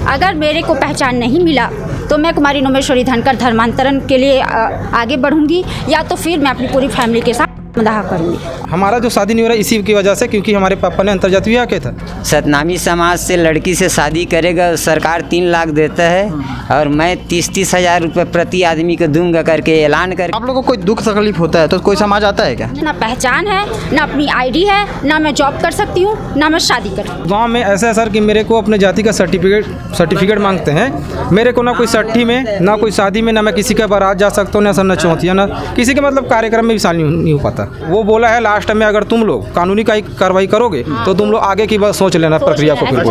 अगर मेरे को पहचान नहीं मिला तो मैं कुमारी नोमेश्वरी धनकर धर्मांतरण के लिए आगे बढ़ूंगी, या तो फिर मैं अपनी पूरी फैमिली के साथ मदाह करूंगी। हमारा जो शादी नहीं हो रहा है इसी की वजह से, क्योंकि हमारे पापा ने अंतर्जातीय विवाह किया था। सतनामी समाज से लड़की से शादी करेगा सरकार 3 लाख देता है और मैं 30-30 हज़ार रुपये प्रति आदमी को दूंगा करके ऐलान कर। आप लोगों को कोई दुख तकलीफ होता है तो कोई समाज आता है क्या? ना पहचान है, ना अपनी आईडी है, ना मैं जॉब कर सकती हूँ, ना मैं शादी कर सकती हूँ। गाँव में ऐसा है सर कि मेरे को अपने जाति का सर्टिफिकेट मांगते हैं। मेरे को ना कोई सट्ठी में, ना कोई शादी में, ना मैं किसी का बारात जा सकता हूँ, ना सब नचौतिया, ना किसी के मतलब कार्यक्रम में भी शामिल नहीं हो पाता। वो बोला है लास्ट में अगर तुम लोग कानूनी कार्रवाई करोगे तो तुम लोग आगे की बात सोच लेना प्रक्रिया को। फिर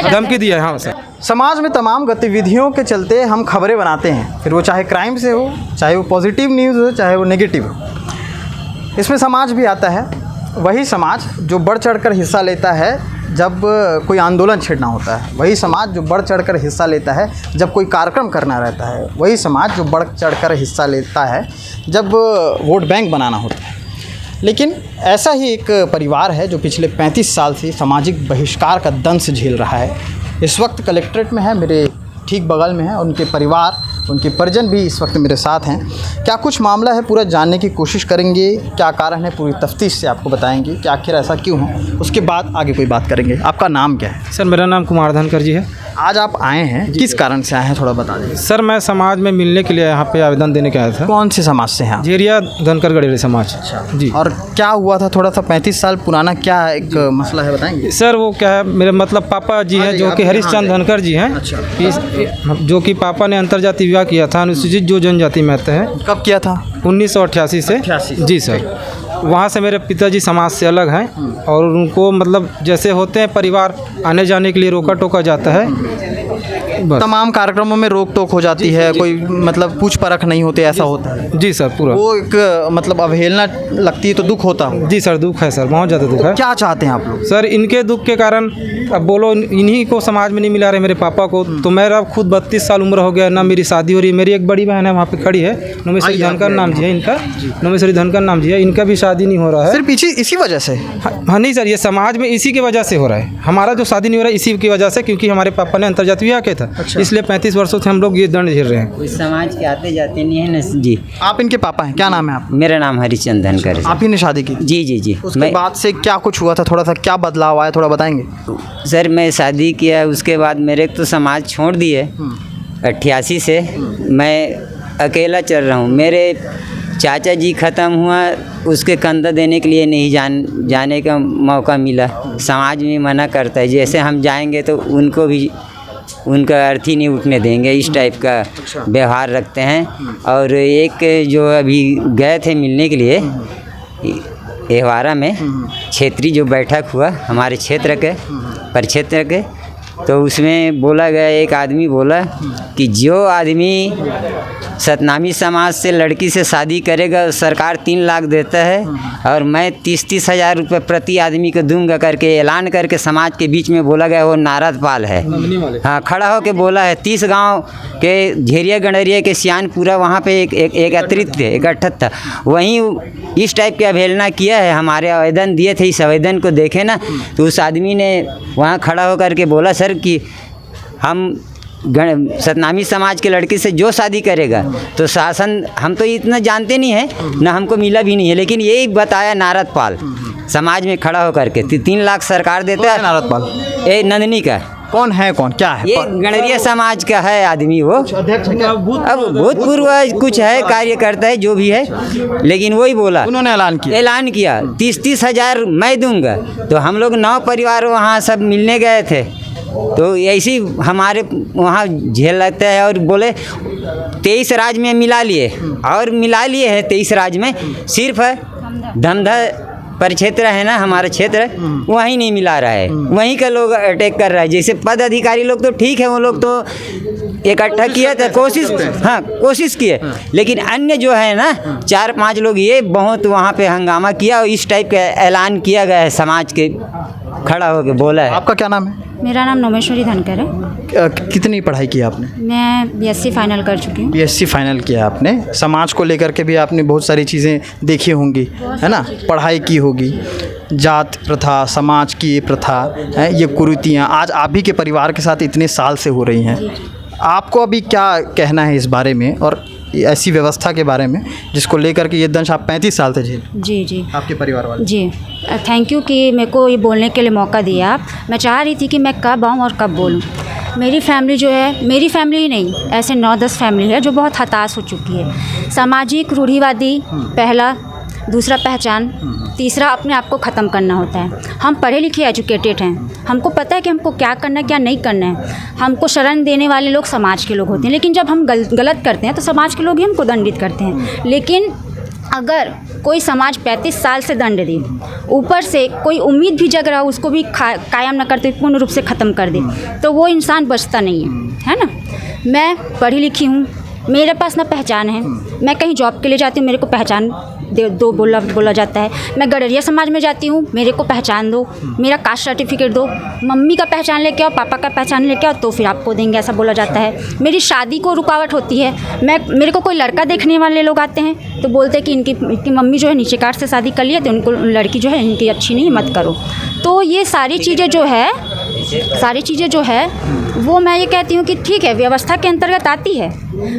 धमकी दिया है। हाँ सर। समाज में तमाम गतिविधियों के चलते हम खबरें बनाते हैं, फिर वो चाहे क्राइम से हो, चाहे वो पॉजिटिव न्यूज़ हो, चाहे वो नेगेटिव हो। इसमें समाज भी आता है, वही समाज जो बढ़ चढ़कर हिस्सा लेता है जब कोई आंदोलन छेड़ना होता है, वही समाज जो बढ़ चढ़कर हिस्सा लेता है जब कोई कार्यक्रम करना रहता है, वही समाज जो बढ़ चढ़कर हिस्सा लेता है जब वोट बैंक बनाना होता है। लेकिन ऐसा ही एक परिवार है जो पिछले 35 साल से सामाजिक बहिष्कार का दंश झेल रहा है। इस वक्त कलेक्ट्रेट में है, मेरे ठीक बगल में है, उनके परिवार, उनके परिजन भी इस वक्त मेरे साथ हैं। क्या कुछ मामला है पूरा जानने की कोशिश करेंगे, क्या कारण है पूरी तफ्तीश से आपको बताएंगे कि आखिर ऐसा क्यों है, उसके बाद आगे कोई बात करेंगे। आपका नाम क्या है? सर मेरा नाम कुमार धनकर जी है। आज आप आए हैं, किस कारण से आए हैं थोड़ा बता दीजिए। सर मैं समाज में मिलने के लिए यहाँ पे आवेदन देने के आया था। कौन से समाज से हैं आप? झेरिया धनकर गडेरे समाज। जी। और क्या हुआ था, थोड़ा सा 35 साल पुराना क्या एक मसला है बताएंगे? सर वो क्या है, मेरे मतलब पापा जी हैं जो कि हरीशचंद धनकर जी हैं। जो कि पापा ने अंतर्जातीय विवाह किया था, अनुसूचित जो जनजाति में आते हैं। कब किया था? 1988 से। जी सर। वहाँ से मेरे पिताजी समाज से अलग हैं और उनको मतलब जैसे होते हैं परिवार आने जाने के लिए रोका टोका जाता है। तमाम कार्यक्रमों में रोक टोक हो जाती है, कोई मतलब पूछ परख नहीं होते, ऐसा होता है? जी सर पूरा। वो एक मतलब अवहेलना लगती है तो दुख होता है? जी सर दुख है सर, बहुत ज़्यादा दुख है। क्या चाहते हैं आप लोग? सर इनके दुख के कारण अब बोलो इन्हीं को समाज में नहीं मिला रहे मेरे पापा को, तो मेरा खुद 32 साल उम्र हो गया, ना मेरी शादी हो रही है। मेरी एक बड़ी बहन है वहाँ पे खड़ी है, नोमेश्वरी धनकर नाम जी है इनका, नोमेश्वरी धनकर नाम जी है, इनका भी शादी नहीं हो रहा है। सिर्फ पीछे इसी वजह से? हाँ नहीं सर, ये समाज में इसी की वजह से हो रहा है। हमारा जो शादी नहीं हो रहा है इसी की वजह से, क्योंकि हमारे पापा ने अंतर्जातीय विवाह किया था। इसलिए 35 वर्षों से हम लोग ये दंड झेल रहे हैं। कोई समाज के आते जाते नहीं है ना जी। आप इनके पापा हैं, क्या नाम है आप? मेरा नाम हरिचंद धनकर है। आप ही ने शादी की? जी जी जी। उसके बाद से क्या कुछ हुआ था, थोड़ा सा क्या बदलाव आया, थोड़ा बताएंगे? सर मैं शादी किया, उसके बाद मेरे तो समाज छोड़ दिए। 88 से मैं अकेला चल रहा हूँ। मेरे चाचा जी ख़त्म हुआ, उसके कंधा देने के लिए नहीं जाने का मौका मिला। समाज में मना करता है, जैसे हम जाएंगे तो उनको भी उनका अर्थी नहीं उठने देंगे, इस टाइप का व्यवहार रखते हैं। और एक जो अभी गए थे मिलने के लिए एहवारा में, क्षेत्रीय जो बैठक हुआ हमारे क्षेत्र के परिक्षेत्र के, तो उसमें बोला गया, एक आदमी बोला कि जो आदमी सतनामी समाज से लड़की से शादी करेगा सरकार 3 लाख देता है और मैं 30-30 हज़ार रुपये प्रति आदमी को दूंगा करके ऐलान करके समाज के बीच में बोला गया। वो नारदपाल है, हाँ, खड़ा होकर बोला है। 30 गांव के झेरिया गंडरिया के सियानपुरा वहाँ पे एक एकत्रित थे, इकट्ठा था, वहीं इस टाइप की अवहेलना किया है। हमारे आवेदन दिए थे, इस आवेदन को देखे ना तो उस आदमी ने वहाँ खड़ा होकर के बोला सर कि हम सतनामी समाज के लड़के से जो शादी करेगा तो शासन, हम तो इतना जानते नहीं है ना, हमको मिला भी नहीं है, लेकिन यही बताया नारदपाल समाज में खड़ा होकर के 3 लाख सरकार देता है। नारदपाल ये नंदनी का कौन है, कौन क्या है? ये गणरिया समाज का है आदमी, वो अब भूतपूर्व कुछ है, कार्य करता है जो भी है, लेकिन वही बोला, उन्होंने ऐलान किया 30-30 हज़ार मैं दूंगा। तो हम लोग 9 परिवार वहाँ सब मिलने गए थे, तो ऐसी हमारे वहाँ झेल लगता है। और बोले 23 राज्य में मिला लिए, और मिला लिए हैं 23 राज्य में, सिर्फ धमधा परिक्षेत्र है ना हमारा क्षेत्र, वहीं नहीं मिला रहा है, वहीं का लोग अटैक कर रहा है। जैसे पद अधिकारी लोग तो ठीक है, वो लोग तो इकट्ठा किया था, कोशिश किए, लेकिन अन्य जो है ना 4-5 लोग ये बहुत वहाँ पे हंगामा किया और इस टाइप का ऐलान किया गया है, समाज के खड़ा होकर बोला है। आपका क्या नाम है? मेरा नाम नोमेश्वरी धनकर है। कितनी पढ़ाई की आपने? मैं बीएससी फाइनल कर चुकी हूँ। बीएससी फाइनल किया आपने। समाज को लेकर के भी आपने बहुत सारी चीज़ें देखी होंगी, है ना? पढ़ाई की होगी, जात प्रथा, समाज की ये प्रथा है, ये कुरीतियाँ आज आप ही के परिवार के साथ इतने साल से हो रही हैं। आपको अभी क्या कहना है इस बारे में और ऐसी व्यवस्था के बारे में जिसको लेकर के ये दंश आप 35 साल से झेल? जी आपके परिवार वाले? जी, थैंक यू कि मेरे को ये बोलने के लिए मौका दिया आप। मैं चाह रही थी कि मैं कब आऊँ और कब बोलूँ। मेरी फैमिली जो है, मेरी फैमिली ही नहीं, ऐसे 9-10 फैमिली है जो बहुत हताश हो चुकी है। सामाजिक रूढ़िवादी पहला, दूसरा पहचान, तीसरा अपने आप को ख़त्म करना होता है। हम पढ़े लिखे एजुकेटेड हैं, हमको पता है कि हमको क्या करना है क्या नहीं करना है। हमको शरण देने वाले लोग समाज के लोग होते हैं, लेकिन जब हम गलत करते हैं तो समाज के लोग ही हमको दंडित करते हैं। लेकिन अगर कोई समाज 35 साल से दंड दे, ऊपर से कोई उम्मीद भी जग रहा हो उसको भी कायम न करते पूर्ण रूप से ख़त्म कर दे, तो वो इंसान बचता नहीं है ना। मैं पढ़ी लिखी हूँ, मेरे पास ना पहचान है। मैं कहीं जॉब के लिए जाती हूँ, मेरे को पहचान दो बोला जाता है। मैं गडरिया समाज में जाती हूँ, मेरे को पहचान दो, मेरा कास्ट सर्टिफिकेट दो, मम्मी का पहचान लेके आओ, पापा का पहचान लेके आओ, तो फिर आपको देंगे, ऐसा बोला जाता है। मेरी शादी को रुकावट होती है। मेरे को कोई लड़का देखने वाले लोग आते हैं तो बोलते हैं कि इनकी मम्मी जो है नीचे कास्ट से शादी कर लिया, तो उनको लड़की जो है इनकी अच्छी नहीं, मत करो। तो ये सारी चीज़ें जो है वो मैं ये कहती हूँ कि ठीक है, व्यवस्था के अंतर्गत आती है,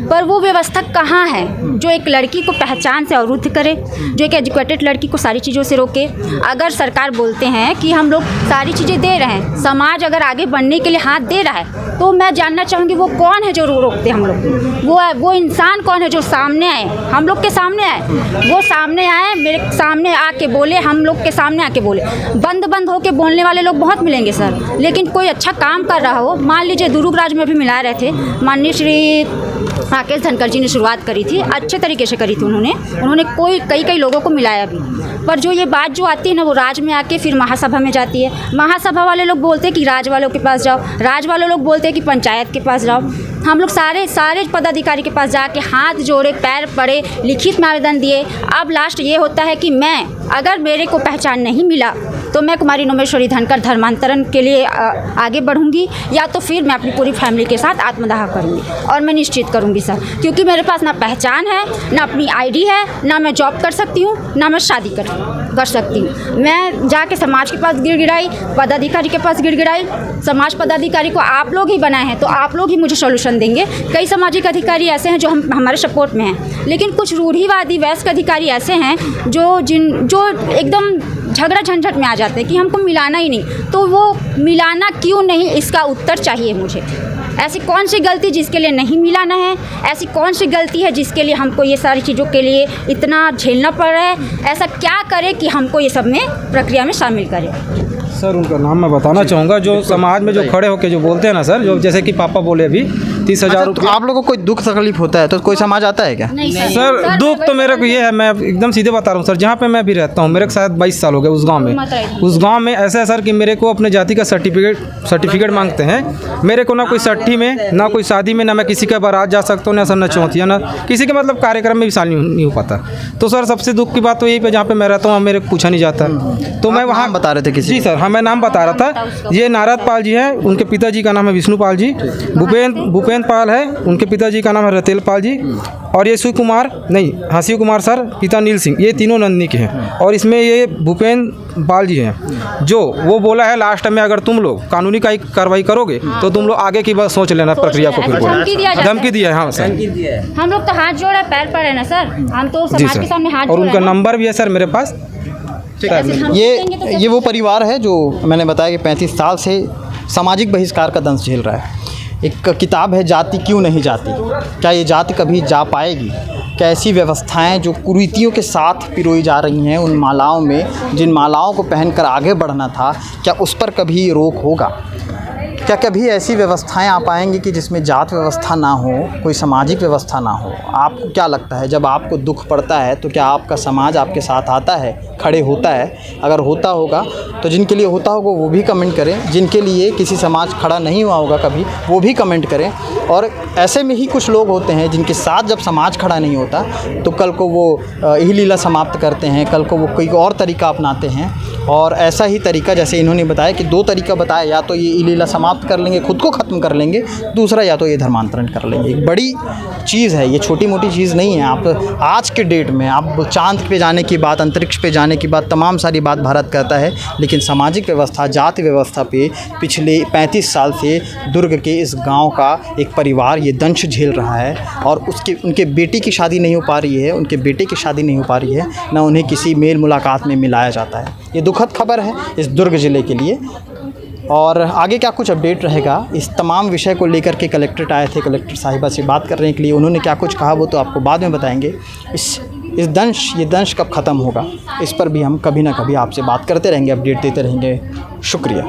पर वो व्यवस्था कहाँ है जो एक लड़की को पहचान से अवरुद्ध करे, जो एक एजुकेटेड लड़की को सारी चीज़ों से रोके। अगर सरकार बोलते हैं कि हम लोग सारी चीज़ें दे रहे हैं, समाज अगर आगे बढ़ने के लिए हाथ दे रहा है, तो मैं जानना चाहूँगी वो कौन है जो रोकते हम लोग। वो इंसान कौन है जो सामने आए, हम लोग के सामने आए, वो सामने आए, मेरे सामने आके बोले, हम लोग के सामने आके बोले। बंद होके बोलने वाले लोग बहुत मिलेंगे सर, लेकिन कोई अच्छा काम कर रहा हो, मान लीजिए दुर्गराज में भी मिला रहे थे, माननीय श्री राकेश धनकर जी ने शुरुआत करी थी, अच्छे तरीके से करी थी उन्होंने कई लोगों को मिलाया भी। पर जो ये बात जो आती है ना, वो राज में आके फिर महासभा में जाती है। महासभा वाले लोग बोलते हैं कि राज वालों के पास जाओ, राज वाले लोग बोलते हैं कि पंचायत के पास जाओ। हम लोग सारे पदाधिकारी के पास जाके हाथ जोड़े, पैर पड़े, लिखित में आवेदन दिए। अब लास्ट ये होता है कि अगर मेरे को पहचान नहीं मिला तो मैं कुमारी नोमेश्वरी धनकर धर्मांतरण के लिए आगे बढ़ूंगी, या तो फिर मैं अपनी पूरी फैमिली के साथ आत्मदाह करूंगी। और मैं निश्चित करूंगी सर, क्योंकि मेरे पास ना पहचान है, ना अपनी आईडी है, ना मैं जॉब कर सकती हूँ, ना मैं शादी कर सकती हूँ। मैं जाके समाज के पास गिड़गिड़ाई, पदाधिकारी के पास गिड़गिड़ाई। समाज पदाधिकारी को आप लोग ही बनाए हैं, तो आप लोग ही मुझे सोल्यूशन देंगे। कई सामाजिक अधिकारी ऐसे हैं जो हमारे सपोर्ट में हैं, लेकिन कुछ रूढ़िवादी वयस्क अधिकारी ऐसे हैं जो एकदम झगड़ा झंझट में आ जाते हैं कि हमको मिलाना ही नहीं। तो वो मिलाना क्यों नहीं, इसका उत्तर चाहिए मुझे। ऐसी कौन सी गलती जिसके लिए नहीं मिलाना है, ऐसी कौन सी गलती है जिसके लिए हमको ये सारी चीज़ों के लिए इतना झेलना पड़ रहा है। ऐसा क्या करे कि हमको ये सब में प्रक्रिया में शामिल करे। सर उनका नाम मैं बताना चाहूँगा, जो समाज में जो खड़े होकर जो बोलते हैं ना सर, जो जैसे कि पापा बोले अभी 30,000 रुपये। आप लोगों को कोई दुख तकलीफ होता है तो कोई समाज आता है क्या? नहीं सर दुख तो मेरे को ये है, मैं एकदम सीधे बता रहा हूँ सर, जहाँ पे मैं भी रहता हूँ, मेरे को शायद 22 साल हो गए उस गांव में ऐसा है सर कि मेरे को अपने जाति का सर्टिफिकेट मांगते हैं। मेरे को ना कोई सट्ठी में, ना कोई शादी में, ना मैं किसी का बारात जा सकता हूँ, ना सर ना चौथिया, ना किसी के मतलब कार्यक्रम में भी शामिल नहीं हो पाता। तो सर सबसे दुख की बात तो यही पे, जहाँ पे मैं रहता हूँ मेरे को पूछा नहीं जाता। तो मैं वहाँ बता रहे थे किसी? जी सर, हाँ मैं नाम बता रहा था। ये नारद पाल जी हैं, उनके पिताजी का नाम है विष्णु पाल जी। भूपेंद्र पाल है, उनके पिताजी का नाम है रतेल पाल जी। और ये शिव कुमार सर, पिता नील सिंह, ये तीनों नंदनी के हैं। और इसमें ये भूपेंद्र पाल जी हैं, जो वो बोला है लास्ट में अगर तुम लोग कानूनी कार्रवाई करोगे तो तुम लोग आगे की बात सोच लेना प्रक्रिया को। फिर धमकी दिया है। हाँ सर, हम लोग तो हाथ जोड़ा पैर पड़े ना सर, हम तो समाज के सामने हाथ जोड़े। और उनका नंबर भी है सर मेरे पास। ये वो परिवार है जो मैंने बताया कि 35 साल से सामाजिक बहिष्कार का दंश झेल रहा है। एक किताब है, जाति क्यों नहीं जाती, क्या ये जाति कभी जा पाएगी? क्या ऐसी व्यवस्थाएं जो कुरीतियों के साथ पिरोई जा रही हैं, उन मालाओं में, जिन मालाओं को पहनकर आगे बढ़ना था, क्या उस पर कभी रोक होगा? क्या कभी ऐसी व्यवस्थाएं आ पाएंगी कि जिसमें जात व्यवस्था ना हो, कोई सामाजिक व्यवस्था ना हो? आपको क्या लगता है, जब आपको दुख पड़ता है तो क्या आपका समाज आपके साथ आता है, खड़े होता है? अगर होता होगा तो जिनके लिए होता होगा वो भी कमेंट करें, जिनके लिए किसी समाज खड़ा नहीं हुआ होगा कभी, वो भी कमेंट करें। और ऐसे में ही कुछ लोग होते हैं जिनके साथ जब समाज खड़ा नहीं होता तो कल को वो यही लीला समाप्त करते हैं, कल को वो कोई और तरीका अपनाते हैं और ऐसा ही तरीका जैसे इन्होंने बताया कि 2 तरीका बताया, या तो ये लीला समाप्त कर लेंगे, खुद को ख़त्म कर लेंगे, दूसरा या तो ये धर्मांतरण कर लेंगे। एक बड़ी चीज़ है ये, छोटी मोटी चीज़ नहीं है। आप आज के डेट में आप चाँद पे जाने की बात, अंतरिक्ष पे जाने की बात, तमाम सारी बात भारत करता है, लेकिन सामाजिक व्यवस्था, जाति व्यवस्था पे पिछले 35 साल से दुर्ग के इस गांव का एक परिवार ये दंश झेल रहा है। और उनके बेटी की शादी नहीं हो पा रही है, उनके बेटे की शादी नहीं हो पा रही है, ना उन्हें किसी मेल मुलाकात में मिलाया जाता है। ये दुखद खबर है इस दुर्ग ज़िले के लिए। और आगे क्या कुछ अपडेट रहेगा इस तमाम विषय को लेकर के कलेक्ट्रेट आए थे, कलेक्टर साहिबा से बात करने के लिए, उन्होंने क्या कुछ कहा वो तो आपको बाद में बताएंगे। ये दंश कब ख़त्म होगा, इस पर भी हम कभी ना कभी आपसे बात करते रहेंगे, अपडेट देते रहेंगे। शुक्रिया।